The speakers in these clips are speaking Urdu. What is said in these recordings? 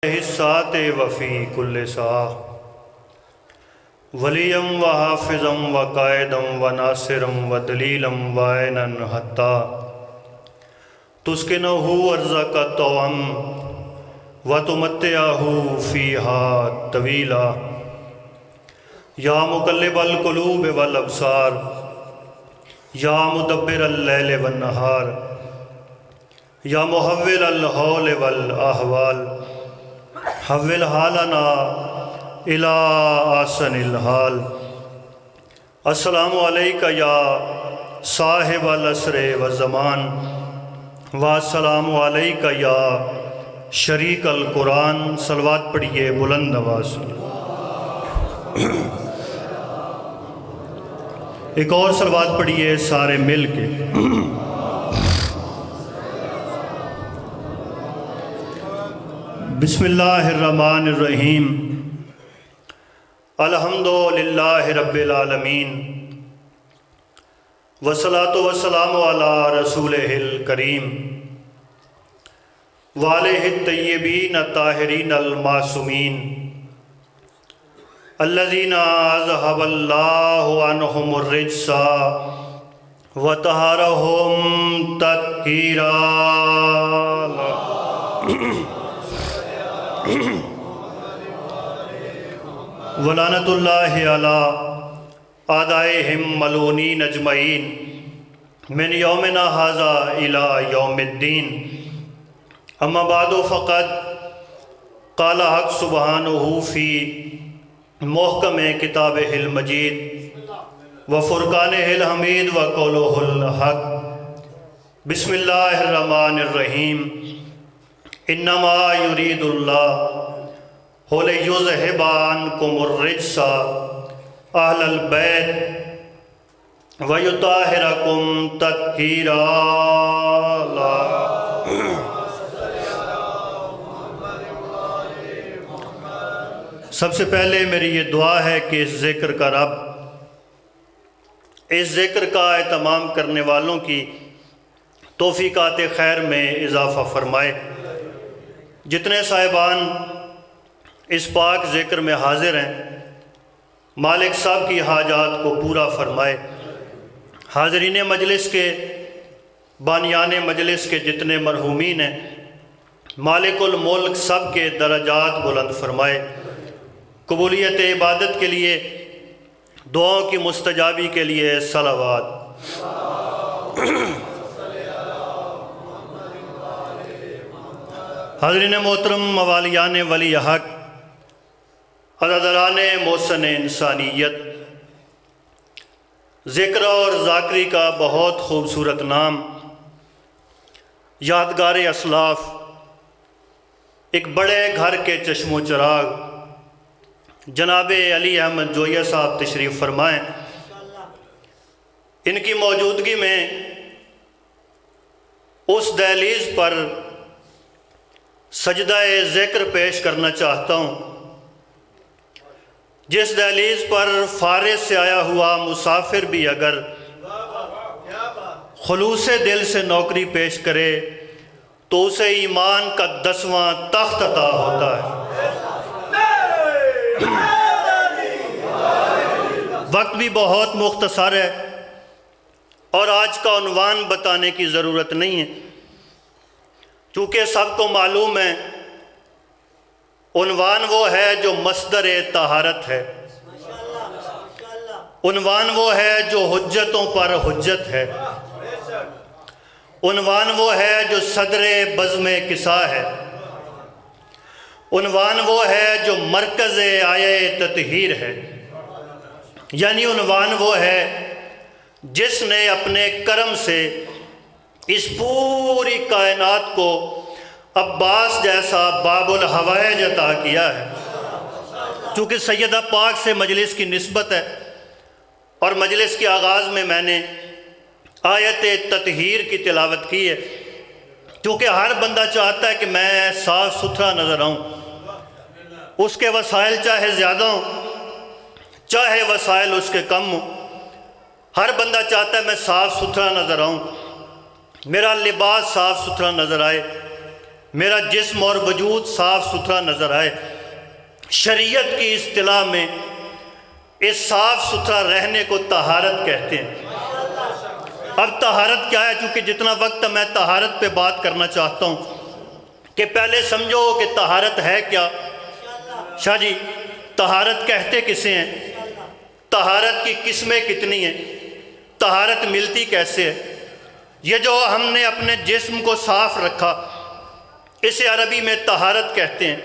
حصات وفی کل سا ولیم و حافظم و قائدم و ناصرم و دلیلم و عینن حتی تسکنہ ارزق توام و تمتعہ فیہا طویلا یا مقلب القلوب والابصار یا مدبر اللیل والنہار یا محول الحول والاحوال حول حالنا الی احسن الحال۔ السلام علیکہ یا صاحب العصر والزمان والسلام علیکہ یا شریک القرآن۔ صلوات پڑھیے بلند آواز سے۔ ایک اور صلوات پڑھیے سارے مل کے۔ بسم اللہ الرحمن الرحیم۔ الحمدللہ رب العالمین والصلاة والسلام علی رسولہ الکریم وآلہ الطیبین الطاہرین المعصومین الذین اذھب اللہ عنہم الرجس وطہرہم تطہیرا۔ ولعنت اللہ علی اعدائہم ملعونین اجمعین من یومنا ھذا الی یوم الدین۔ اما بعد فقد قال حق سبحانہ فی محکم کتابہ المجید وفرقانہ الحمید وقولہ الحق۔ بسم اللہ الرحمن الرحیم۔ انما یرید اللہ لِیُذْھِبَ عَنکم الرجس اہل البیت ویطہرکم تطہیرا۔ سب سے پہلے میری یہ دعا ہے کہ اس ذکر کا رب اس ذکر کا اہتمام کرنے والوں کی توفیقات خیر میں اضافہ فرمائے۔ جتنے صاحبان اس پاک ذکر میں حاضر ہیں مالک صاحب کی حاجات کو پورا فرمائے۔ حاضرین مجلس کے بانیان مجلس کے جتنے مرحومین ہیں مالک الملک سب کے درجات بلند فرمائے۔ قبولیت عبادت کے لیے دعاؤں کی مستجابی کے لیے صلوات۔ حاضرین محترم، موالیان ولی حق، عزاداران محسن انسانیت، ذکر اور ذاکری کا بہت خوبصورت نام یادگار اسلاف، ایک بڑے گھر کے چشم و چراغ جناب علی احمد جویہ صاحب تشریف فرمائیں۔ ان کی موجودگی میں اس دہلیز پر سجدہ ذکر پیش کرنا چاہتا ہوں جس دہلیز پر فارس سے آیا ہوا مسافر بھی اگر خلوص دل سے نوکری پیش کرے تو اسے ایمان کا 10واں تخت عطا ہوتا ہے۔ وقت بھی بہت مختصر ہے اور آج کا عنوان بتانے کی ضرورت نہیں ہے کیونکہ سب کو معلوم ہے عنوان وہ ہے جو مصدر طہارت ہے، عنوان وہ ہے جو حجتوں پر حجت ہے، عنوان وہ ہے جو صدر بزم کسا ہے، عنوان وہ ہے جو مرکز آیہ تطہیر ہے، یعنی عنوان وہ ہے جس نے اپنے کرم سے اس پوری کائنات کو عباس جیسا باب الحوائج عطا کیا ہے۔ چونکہ سیدہ پاک سے مجلس کی نسبت ہے اور مجلس کے آغاز میں میں نے آیت تطہیر کی تلاوت کی ہے کیونکہ ہر بندہ چاہتا ہے کہ میں صاف ستھرا نظر آؤں، اس کے وسائل چاہے زیادہ ہوں چاہے وسائل اس کے کم ہوں، ہر بندہ چاہتا ہے میں صاف ستھرا نظر آؤں، میرا لباس صاف ستھرا نظر آئے، میرا جسم اور وجود صاف ستھرا نظر آئے۔ شریعت کی اصطلاح میں اس صاف ستھرا رہنے کو طہارت کہتے ہیں۔ اب طہارت کیا ہے؟ چونکہ جتنا وقت میں طہارت پہ بات کرنا چاہتا ہوں کہ پہلے سمجھو کہ طہارت ہے کیا۔ شاہ جی طہارت کہتے کسے ہیں؟ طہارت کی قسمیں کتنی ہیں؟ طہارت ملتی کیسے ہے؟ یہ جو ہم نے اپنے جسم کو صاف رکھا اسے عربی میں طہارت کہتے ہیں۔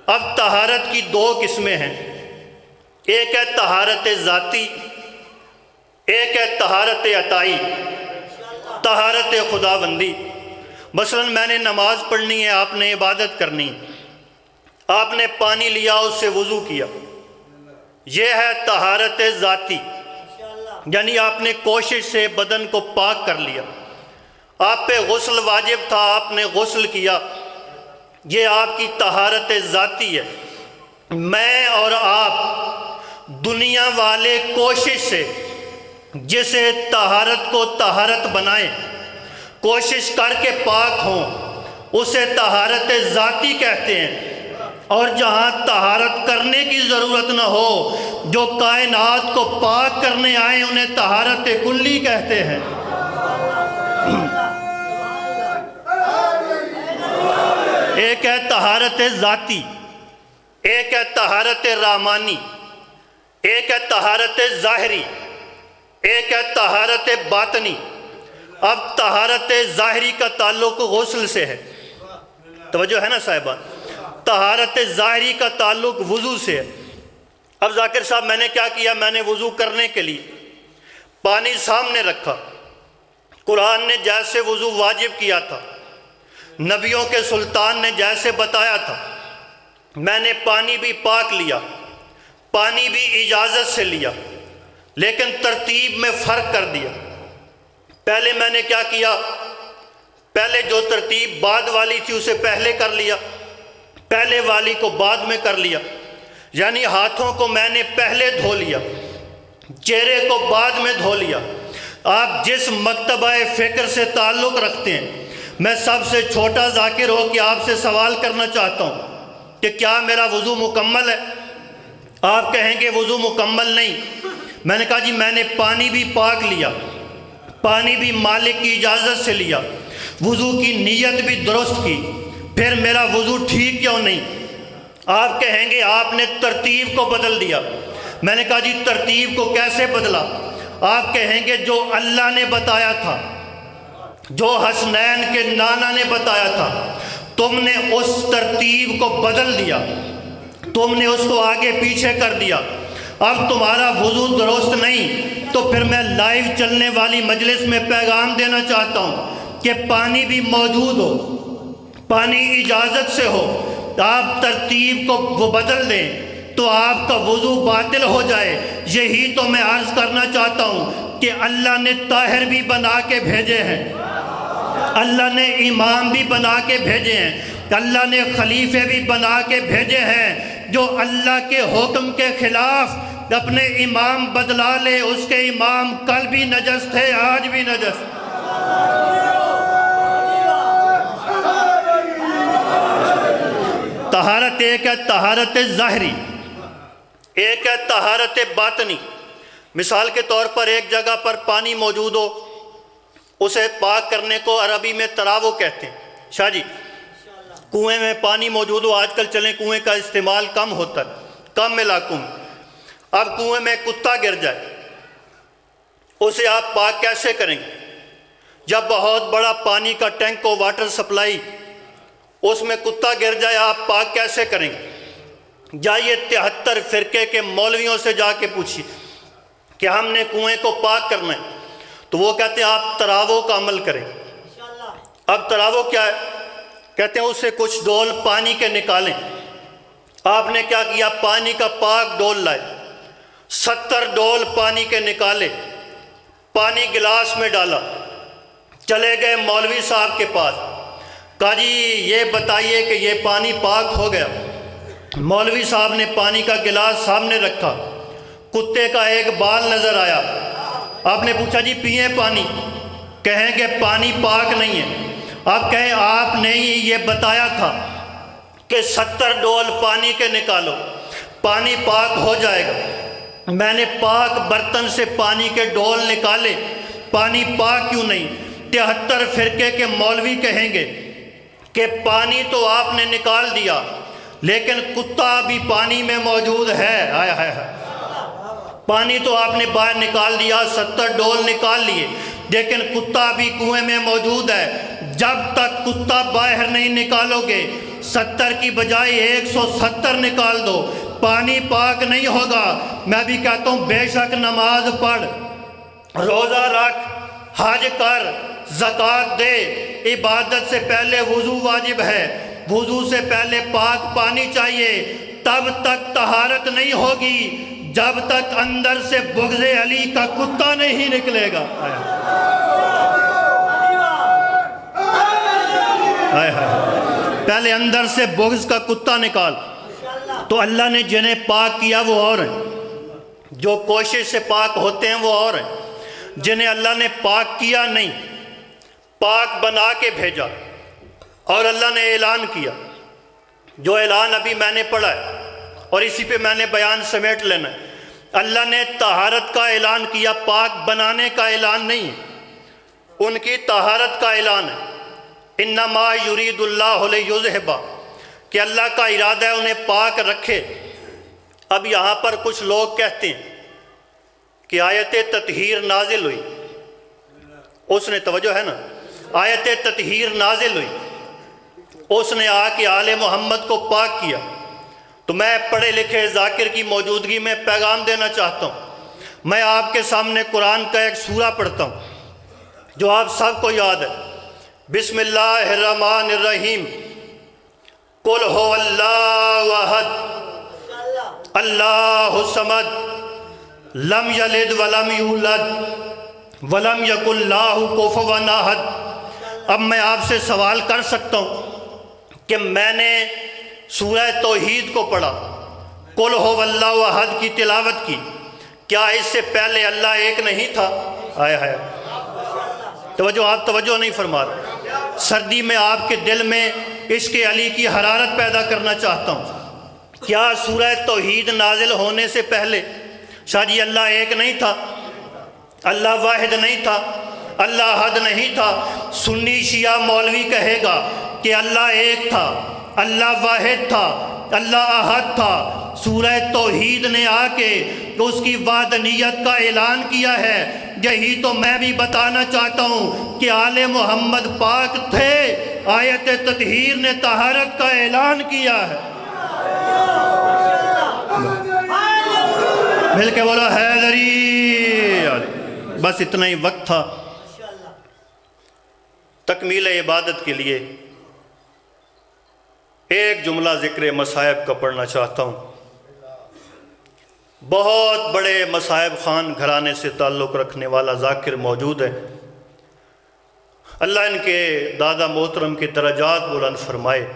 اب طہارت کی دو قسمیں ہیں، ایک ہے طہارت ذاتی، ایک ہے طہارت عطائی، طہارت خداوندی۔ مثلا میں نے نماز پڑھنی ہے، آپ نے عبادت کرنی، آپ نے پانی لیا، اس سے وضو کیا، یہ ہے طہارت ذاتی، یعنی آپ نے کوشش سے بدن کو پاک کر لیا۔ آپ پہ غسل واجب تھا، آپ نے غسل کیا، یہ آپ کی طہارت ذاتی ہے۔ میں اور آپ دنیا والے کوشش سے جسے طہارت کو طہارت بنائیں، کوشش کر کے پاک ہوں، اسے طہارت ذاتی کہتے ہیں۔ اور جہاں طہارت کرنے کی ضرورت نہ ہو، جو کائنات کو پاک کرنے آئے، انہیں طہارت کلی کہتے ہیں۔ ایک ہے طہارت ذاتی، ایک ہے طہارت رحمانی، ایک ہے طہارت ظاہری، ایک ہے طہارت باطنی۔ اب طہارت ظاہری کا تعلق غسل سے ہے، توجہ ہے نا صاحبان؟ طہارت ظاہری کا تعلق وضو سے ہے۔ اب ذاکر صاحب میں نے کیا کیا؟ میں نے وضو کرنے کے لیے پانی سامنے رکھا، قرآن نے جیسے وضو واجب کیا تھا، نبیوں کے سلطان نے جیسے بتایا تھا، میں نے پانی بھی پاک لیا، پانی بھی اجازت سے لیا، لیکن ترتیب میں فرق کر دیا۔ پہلے میں نے کیا کیا؟ پہلے جو ترتیب بعد والی تھی اسے پہلے کر لیا، پہلے والی کو بعد میں کر لیا۔ یعنی ہاتھوں کو میں نے پہلے دھو لیا، چہرے کو بعد میں دھو لیا۔ آپ جس مکتبہ فکر سے تعلق رکھتے ہیں، میں سب سے چھوٹا ذاکر ہو کہ آپ سے سوال کرنا چاہتا ہوں کہ کیا میرا وضو مکمل ہے؟ آپ کہیں گے وضو مکمل نہیں۔ میں نے کہا جی میں نے پانی بھی پاک لیا، پانی بھی مالک کی اجازت سے لیا، وضو کی نیت بھی درست کی، پھر میرا وضو ٹھیک کیوں نہیں؟ آپ کہیں گے آپ نے ترتیب کو بدل دیا۔ میں نے کہا جی ترتیب کو کیسے بدلا؟ آپ کہیں گے جو اللہ نے بتایا تھا، جو حسنین کے نانا نے بتایا تھا، تم نے اس ترتیب کو بدل دیا، تم نے اس کو آگے پیچھے کر دیا، اب تمہارا وضو درست نہیں۔ تو پھر میں لائیو چلنے والی مجلس میں پیغام دینا چاہتا ہوں کہ پانی بھی موجود ہو، پانی اجازت سے ہو، آپ ترتیب کو وہ بدل دیں تو آپ کا وضو باطل ہو جائے۔ یہی تو میں عرض کرنا چاہتا ہوں کہ اللہ نے طاہر بھی بنا کے بھیجے ہیں، اللہ نے امام بھی بنا کے بھیجے ہیں، اللہ نے خلیفے بھی بنا کے بھیجے ہیں۔ جو اللہ کے حکم کے خلاف اپنے امام بدلا لے، اس کے امام کل بھی نجس تھے، آج بھی نجس۔ طہارت ایک ہے طہارت ظاہری، ایک ہے طہارت باطنی۔ مثال کے طور پر ایک جگہ پر پانی موجود ہو، اسے پاک کرنے کو عربی میں تراو کہتے ہیں۔ شاہ جی کنویں میں پانی موجود ہو، آج کل چلیں کنویں کا استعمال کم ہوتا ہے کم علاقوں میں، اب کنویں میں کتا گر جائے، اسے آپ پاک کیسے کریں گے؟ جب بہت بڑا پانی کا ٹینک ہو، واٹر سپلائی، اس میں کتا گر جائے، آپ پاک کیسے کریں گے؟ جائیے 73 فرقے کے مولویوں سے جا کے پوچھیے کہ ہم نے کنویں کو پاک کرنا ہے، تو وہ کہتے ہیں آپ تراو کا عمل کریں۔ اب تراو کیا ہے؟ کہتے ہیں اسے کچھ ڈول پانی کے نکالیں۔ آپ نے کیا کیا؟ پانی کا پاک ڈول لائے، 70 ڈول پانی کے نکالے، پانی گلاس میں ڈالا، چلے گئے مولوی صاحب کے پاس، کہا جی یہ بتائیے کہ یہ پانی پاک ہو گیا۔ مولوی صاحب نے پانی کا گلاس سامنے رکھا، کتے کا ایک بال نظر آیا، آپ نے پوچھا جی پیئیں پانی؟ کہیں گے پانی پاک نہیں ہے۔ آپ کہیں آپ نے ہی یہ بتایا تھا کہ 70 ڈول پانی کے نکالو، پانی پاک ہو جائے گا۔ میں نے پاک برتن سے پانی کے ڈول نکالے، پانی پاک کیوں نہیں؟ 73 فرقے کے مولوی کہیں گے کہ پانی تو آپ نے نکال دیا لیکن کتا بھی پانی میں موجود ہے۔ پانی تو آپ نے باہر نکال دیا، 70 ڈول نکال لیے، لیکن کتا بھی کنویں میں موجود ہے۔ جب تک کتا باہر نہیں نکالو گے، 70 کی بجائے 170 نکال دو، پانی پاک نہیں ہوگا۔ میں بھی کہتا ہوں بے شک نماز پڑھ، روزہ رکھ، حج کر، زکوٰۃ دے، عبادت سے پہلے وضو واجب ہے، وضو سے پہلے پاک پانی چاہیے، تب تک طہارت نہیں ہوگی جب تک اندر سے بغض علی کا کتا نہیں نکلے گا۔ پہلے اندر سے بغض کا کتا نکال۔ تو اللہ نے جنہیں پاک کیا وہ اور ہیں، جو کوشش سے پاک ہوتے ہیں وہ اور ہیں، جنہیں اللہ نے پاک کیا نہیں، پاک بنا کے بھیجا، اور اللہ نے اعلان کیا، جو اعلان ابھی میں نے پڑھا ہے اور اسی پہ میں نے بیان سمیٹ لینا ہے۔ اللہ نے طہارت کا اعلان کیا، پاک بنانے کا اعلان نہیں ہے، ان کی طہارت کا اعلان ہے۔ انما یرید اللہ لیذھب، کہ اللہ کا ارادہ ہے انہیں پاک رکھے۔ اب یہاں پر کچھ لوگ کہتے ہیں کہ آیت تطہیر نازل ہوئی، اس نے توجہ ہے نا، آیت تطہیر نازل ہوئی، اس نے آ کے آل محمد کو پاک کیا۔ تو میں پڑھے لکھے ذاکر کی موجودگی میں پیغام دینا چاہتا ہوں۔ میں آپ کے سامنے قرآن کا ایک سورہ پڑھتا ہوں جو آپ سب کو یاد ہے۔ بسم اللہ الرحمن الرحیم، قل هو اللہ احد اللہ الصمد لم یلد ولم یولد ولم یکن لہ کفوا احد۔ اب میں آپ سے سوال کر سکتا ہوں کہ میں نے سورہ توحید کو پڑھا، قل هو اللہ احد کی تلاوت کی، کیا اس سے پہلے اللہ ایک نہیں تھا؟ آیا توجہ، آپ توجہ نہیں فرما رہے۔ سردی میں آپ کے دل میں عشق علی کی حرارت پیدا کرنا چاہتا ہوں۔ کیا سورہ توحید نازل ہونے سے پہلے شاہ جی اللہ ایک نہیں تھا، اللہ واحد نہیں تھا، اللہ احد نہیں تھا؟ سنی شیعہ مولوی کہے گا کہ اللہ ایک تھا، اللہ واحد تھا، اللہ احد تھا۔ سورہ توحید نے آ کے اس کی وحدانیت کا اعلان کیا ہے۔ یہی تو میں بھی بتانا چاہتا ہوں کہ آل محمد پاک تھے، آیت تطہیر نے طہارت کا اعلان کیا ہے۔ مل کے بولو حیدری۔ بس اتنا ہی وقت تھا تکمیل عبادت کے لیے ایک جملہ ذکر مصائب کا پڑھنا چاہتا ہوں۔ بہت بڑے مصائب خان گھرانے سے تعلق رکھنے والا ذاکر موجود ہے، اللہ ان کے دادا محترم کے درجات بلند فرمائے،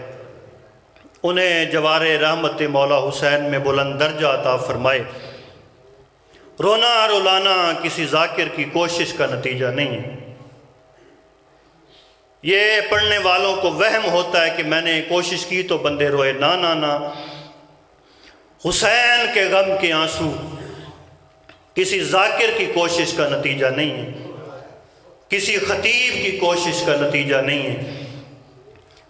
انہیں جوار رحمت مولا حسین میں بلند درجہ عطا فرمائے۔ رونا رلانا کسی ذاکر کی کوشش کا نتیجہ نہیں ہے۔ یہ پڑھنے والوں کو وہم ہوتا ہے کہ میں نے کوشش کی تو بندے روئے، نا نا نا، حسین کے غم کے آنسو کسی ذاکر کی کوشش کا نتیجہ نہیں ہے، کسی خطیب کی کوشش کا نتیجہ نہیں ہے،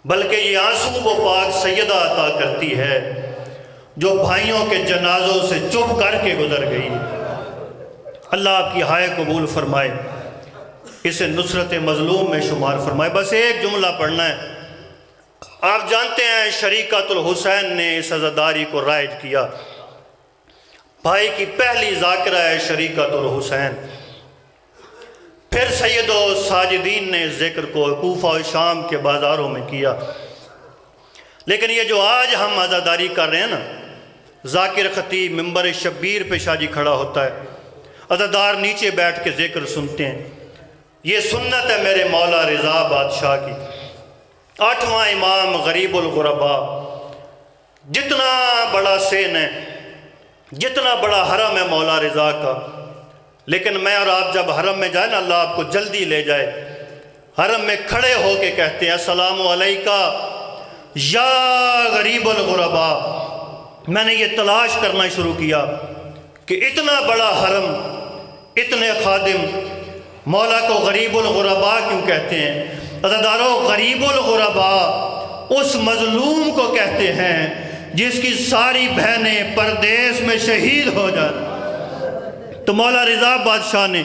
بلکہ یہ آنسو وہ پاک سیدہ عطا کرتی ہے جو بھائیوں کے جنازوں سے چپ کر کے گزر گئی۔ اللہ آپ کی ہائے قبول فرمائے، اسے نصرت مظلوم میں شمار فرمائے۔ بس ایک جملہ پڑھنا ہے۔ آپ جانتے ہیں شریکت الحسین نے اس عزاداری کو رائج کیا، بھائی کی پہلی ذاکرہ ہے شریکت الحسین۔ پھر سید و ساجدین نے اس ذکر کو کوفہ و شام کے بازاروں میں کیا، لیکن یہ جو آج ہم عزاداری کر رہے ہیں نا، ذاکر خطیب منبر شبیر پہ شاہ جی کھڑا ہوتا ہے، عزادار نیچے بیٹھ کے ذکر سنتے ہیں، یہ سنت ہے میرے مولا رضا بادشاہ کی۔ 8واں امام غریب الغرباء، جتنا بڑا سین ہے، جتنا بڑا حرم ہے مولا رضا کا، لیکن میں اور آپ جب حرم میں جائیں نا، اللہ آپ کو جلدی لے جائے، حرم میں کھڑے ہو کے کہتے ہیں السلام علیکہ یا غریب الغربا۔ میں نے یہ تلاش کرنا شروع کیا کہ اتنا بڑا حرم، اتنے خادم، مولا کو غریب الغربا کیوں کہتے ہیں؟ عزیزانو، غریب الغربا اس مظلوم کو کہتے ہیں جس کی ساری بہنیں پردیس میں شہید ہو جائیں۔ تو مولا رضا بادشاہ نے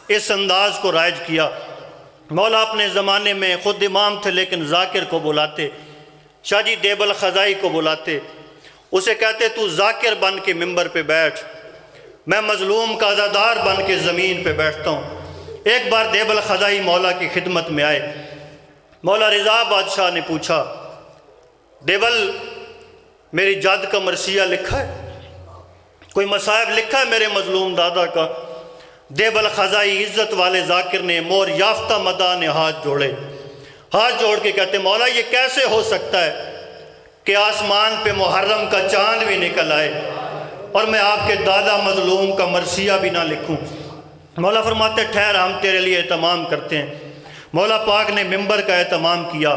اس انداز کو رائج کیا۔ مولا اپنے زمانے میں خود امام تھے لیکن ذاکر کو بلاتے، شاہ جی دیبل خزائی کو بلاتے، اسے کہتے تو ذاکر بن کے ممبر پہ بیٹھ، میں مظلوم کا عزادار بن کے زمین پہ بیٹھتا ہوں۔ ایک بار دیبل خزائی مولا کی خدمت میں آئے، مولا رضا بادشاہ نے پوچھا دیبل میری جد کا مرثیہ لکھا ہے، کوئی مصائب لکھا ہے میرے مظلوم دادا کا؟ دیبل خزائی عزت والے ذاکر نے مور یافتہ مداح نے ہاتھ جوڑے، ہاتھ جوڑ کے کہتے مولا یہ کیسے ہو سکتا ہے کہ آسمان پہ محرم کا چاند بھی نکل آئے اور میں آپ کے دادا مظلوم کا مرثیہ بھی نہ لکھوں؟ مولا فرماتے ٹھہر، ہم تیرے لیے اہتمام کرتے ہیں۔ مولا پاک نے ممبر کا اہتمام کیا۔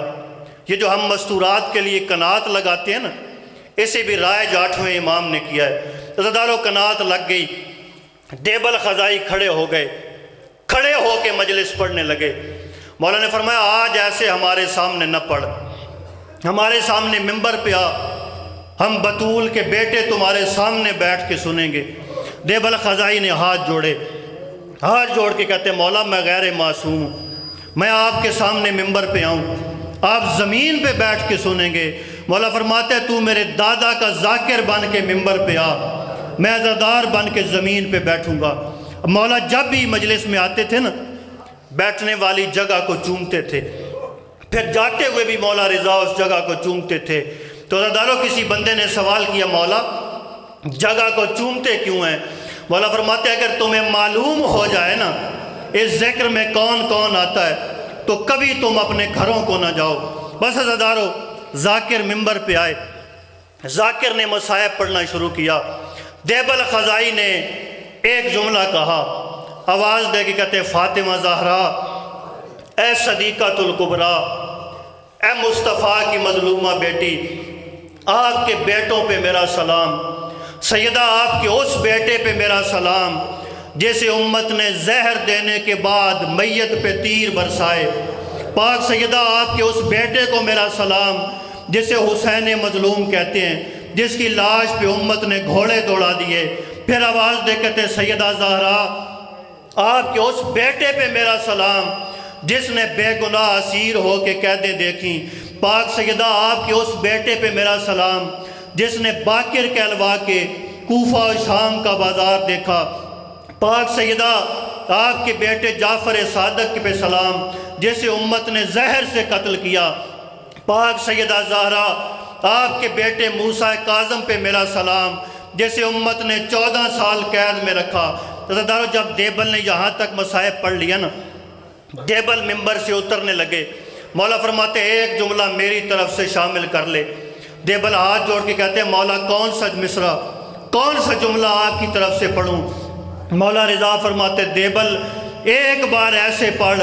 یہ جو ہم مستورات کے لیے قنات لگاتے ہیں نا، اسے بھی رائج 8ویں امام نے کیا ہے۔ عزادارو قنات لگ گئی، دیبل خزائی کھڑے ہو گئے، کھڑے ہو کے مجلس پڑھنے لگے۔ مولا نے فرمایا آج ایسے ہمارے سامنے نہ پڑھ، ہمارے سامنے ممبر پہ آ، ہم بطول کے بیٹے تمہارے سامنے بیٹھ کے سنیں گے۔ دیبل خزائی نے ہاتھ جوڑے، ہاتھ جوڑ کے کہتے مولا میں غیر معصوم ہوں، میں آپ کے سامنے ممبر پہ آؤں، آپ زمین پہ بیٹھ کے سنیں گے۔ مولا فرماتے تو میرے دادا کا ذاکر بن کے ممبر پہ آ، میں عزادار بن کے زمین پہ بیٹھوں گا۔ مولا جب بھی مجلس میں آتے تھے نا، بیٹھنے والی جگہ کو چومتے تھے، پھر جاتے ہوئے بھی مولا رضا اس جگہ کو چومتے تھے۔ تو عزادارو کسی بندے نے سوال کیا مولا جگہ کو چومتے کیوں ہیں؟ مولا فرماتے اگر تمہیں معلوم ہو جائے نا اس ذکر میں کون کون آتا ہے تو کبھی تم اپنے گھروں کو نہ جاؤ۔ بس عزادارو ذاکر ممبر پہ آئے، ذاکر نے مصائب پڑھنا شروع کیا۔ دیبل خزائی نے ایک جملہ کہا، آواز دے کے کہتے فاطمہ زہرا، اے صدیقۃ الکبریٰ، اے مصطفیٰ کی مظلومہ بیٹی، آپ کے بیٹوں پہ میرا سلام، سیدہ آپ کے اس بیٹے پہ میرا سلام جیسے امت نے زہر دینے کے بعد میت پہ تیر برسائے، پاک سیدہ آپ کے اس بیٹے کو میرا سلام جسے حسین مظلوم کہتے ہیں، جس کی لاش پہ امت نے گھوڑے دوڑا دیے۔ پھر آواز دے کہتے سیدہ زہرا آپ کے اس بیٹے پہ میرا سلام جس نے بے گناہ اسیر ہو کے قیدیں دیکھیں، پاک سیدہ آپ کے اس بیٹے پہ میرا سلام جس نے باقر کہلوا کے کوفہ و شام کا بازار دیکھا، پاک سیدہ آپ کے بیٹے جعفر صادق پہ سلام جسے امت نے زہر سے قتل کیا، پاک سیدہ زہرا آپ کے بیٹے موسیٰ کاظم پہ میرا سلام جسے امت نے 14 سال قید میں رکھا۔ عزادارو جب دیبل نے یہاں تک مصائب پڑھ لیا نا، دیبل ممبر سے اترنے لگے۔ مولا فرماتے ایک جملہ میری طرف سے شامل کر لے۔ دیبل ہاتھ جوڑ کے کہتے ہیں مولا کون سا مصرع، کون سا جملہ آپ کی طرف سے پڑھوں؟ مولا رضا فرماتے دیبل ایک بار ایسے پڑھ،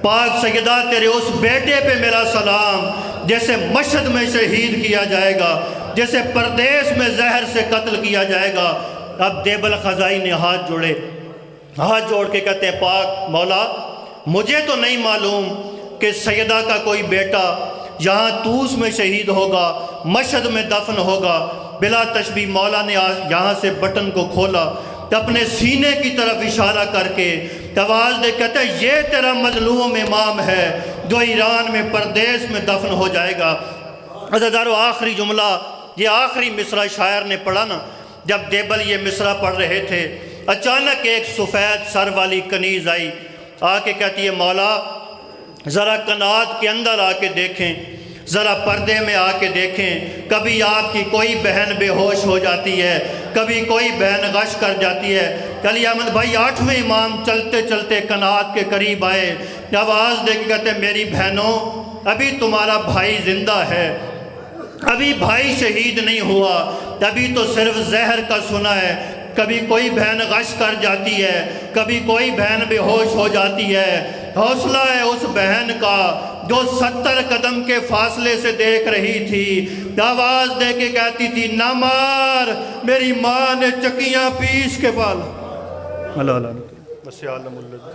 پاک سیدہ تیرے اس بیٹے پہ میرا سلام جیسے مشہد میں شہید کیا جائے گا، جیسے پردیس میں زہر سے قتل کیا جائے گا۔ اب دیبل خزائی نے ہاتھ جوڑے، ہاتھ جوڑ کے کہتے ہیں پاک مولا مجھے تو نہیں معلوم کہ سیدہ کا کوئی بیٹا یہاں طوس میں شہید ہوگا، مشہد میں دفن ہوگا۔ بلا تشبیہ مولا نے یہاں سے بٹن کو کھولا، اپنے سینے کی طرف اشارہ کر کے آواز دے کہتے ہیں یہ تیرا مظلوم امام ہے جو ایران میں پردیس میں دفن ہو جائے گا۔ عزادارو آخری جملہ، یہ آخری مصرع شاعر نے پڑھا نا، جب دیبل یہ مصرع پڑھ رہے تھے اچانک ایک سفید سر والی کنیز آئی، آ کے کہتی ہے مولا ذرا قنات کے اندر آ کے دیکھیں، ذرا پردے میں آ کے دیکھیں، کبھی آپ کی کوئی بہن بے ہوش ہو جاتی ہے، کبھی کوئی بہن غش کر جاتی ہے۔ علی احمد بھائی 8ویں امام چلتے چلتے قنات کے قریب آئے، آواز دے کے کہتے میری بہنوں ابھی تمہارا بھائی زندہ ہے، ابھی بھائی شہید نہیں ہوا، ابھی تو صرف زہر کا سنا ہے۔ کبھی کوئی بہن غش کر جاتی ہے، کبھی کوئی بہن بے ہوش ہو جاتی ہے، حوصلہ ہے اس بہن کا جو 70 قدم کے فاصلے سے دیکھ رہی تھی، آواز دے کے کہتی تھی نہ مار، میری ماں نے چکیاں پیس کے پالا۔ اللہ اللہ بس یا عالم اللہ